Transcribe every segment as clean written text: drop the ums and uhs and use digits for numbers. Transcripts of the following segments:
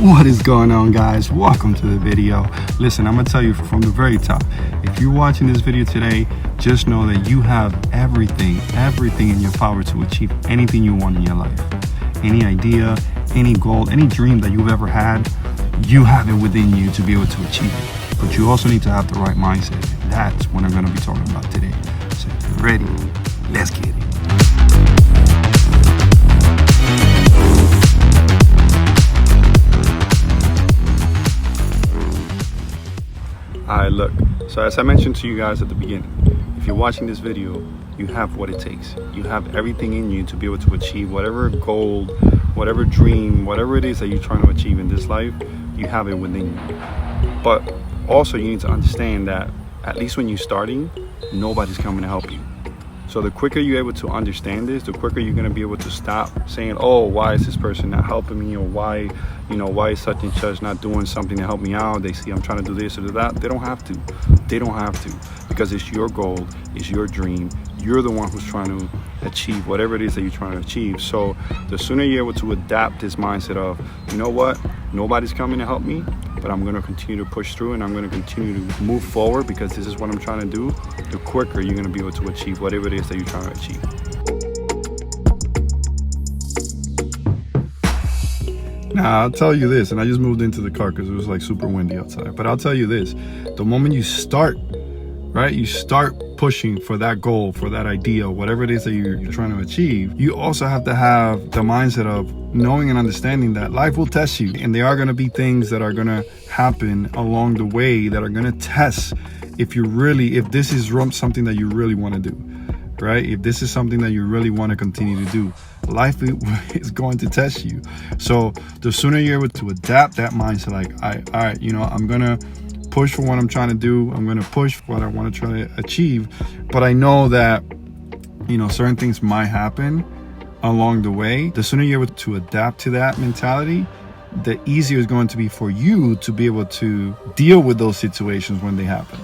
What is going on, guys? Welcome to the video. Listen, I'm gonna tell you from the very top, if you're watching this video today, just know that you have everything in your power to achieve anything you want in your life. Any idea, any goal, any dream that you've ever had, you have it within you to be able to achieve it. But you also need to have the right mindset. That's what I'm gonna be talking about today. So if you're ready, let's get it. Alright, look, so as I mentioned to you guys at the beginning, if you're watching this video, you have what it takes. You have everything in you to be able to achieve whatever goal, whatever dream, whatever it is that you're trying to achieve in this life, you have it within you. But also you need to understand that at least when you're starting, nobody's coming to help you. So the quicker you're able to understand this, the quicker you're going to be able to stop saying, oh, why is this person not helping me? Or why is such and such not doing something to help me out? They see I'm trying to do this or that. They don't have to. They don't have to, because it's your goal, it's your dream. You're the one who's trying to achieve whatever it is that you're trying to achieve. So the sooner you're able to adapt this mindset of, you know what, nobody's coming to help me, but I'm going to continue to push through and I'm going to continue to move forward because this is what I'm trying to do, the quicker you're going to be able to achieve whatever it is that you're trying to achieve. Now, I'll tell you this, and I just moved into the car because it was like super windy outside, but I'll tell you this, the moment you start, right, you start pushing for that goal, for that idea, whatever it is that you're trying to achieve, you also have to have the mindset of knowing and understanding that life will test you, and there are going to be things that are going to happen along the way that are going to test if this is something that you really want to do, right? If this is something that you really want to continue to do, life is going to test you. So the sooner you're able to adapt that mindset, like, all right, I'm going to push for what I'm trying to do. I'm going to push for what I want to try to achieve. But I know that, certain things might happen along the way. The sooner you're able to adapt to that mentality, the easier it's going to be for you to be able to deal with those situations when they happen.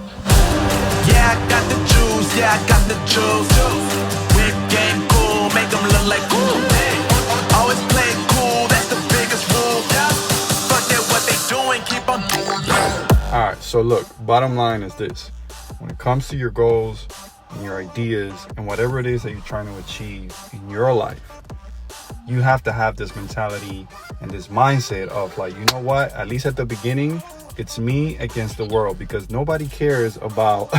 Yeah, I got the juice. Yeah, I got the juice. Whip game cool, make them look like cool. Always play cool, that's the biggest rule. Fuck that, what they doing, keep on doing. All right, so look, bottom line is this. When it comes to your goals and your ideas and whatever it is that you're trying to achieve in your life, you have to have this mentality and this mindset of like, you know what, at least at the beginning, it's me against the world, because nobody cares about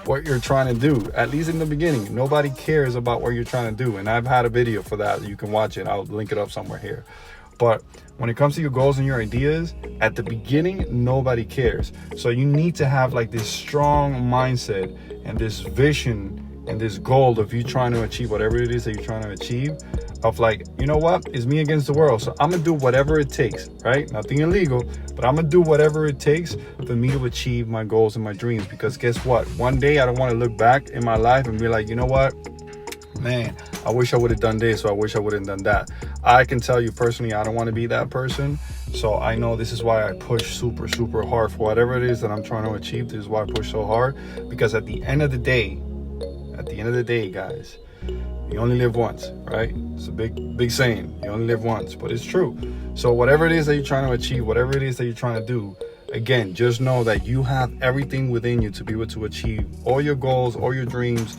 what you're trying to do. At least in the beginning, nobody cares about what you're trying to do. And I've had a video for that. You can watch it. I'll link it up somewhere here. But when it comes to your goals and your ideas, at the beginning, nobody cares. So you need to have like this strong mindset and this vision and this goal of you trying to achieve whatever it is that you're trying to achieve, of like, you know what, it's me against the world. So I'm gonna do whatever it takes, right? Nothing illegal, but I'm gonna do whatever it takes for me to achieve my goals and my dreams. Because guess what? One day I don't want to look back in my life and be like, you know what, man, I wish I would have done this, or I wish I would have done that. I can tell you personally, I don't want to be that person. So I know this is why I push super, super hard for whatever it is that I'm trying to achieve. This is why I push so hard, because at the end of the day, guys, you only live once, right? It's a big saying. You only live once, but it's true. So whatever it is that you're trying to achieve, whatever it is that you're trying to do, again, just know that you have everything within you to be able to achieve all your goals, all your dreams,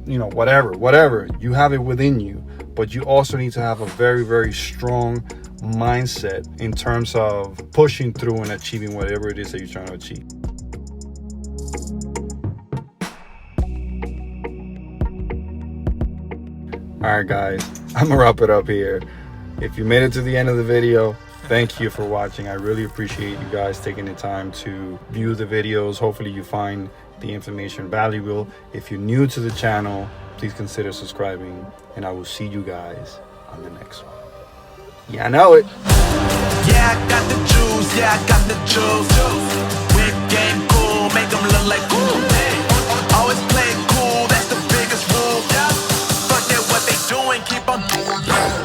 whatever, you have it within you. But you also need to have a very, very strong mindset in terms of pushing through and achieving whatever it is that you're trying to achieve. All right, guys, I'm gonna wrap it up here. If you made it to the end of the video, thank you for watching. I really appreciate you guys taking the time to view the videos. Hopefully you find the information valuable. If you're new to the channel, please consider subscribing, and I will see you guys on the next one. Yeah, I know it. Yeah, I got the juice. Yeah, I got the juice. Whip game cool, make them look like cool. Always play cool, that's the biggest rule. Fuck that, what they doing, keep on doing.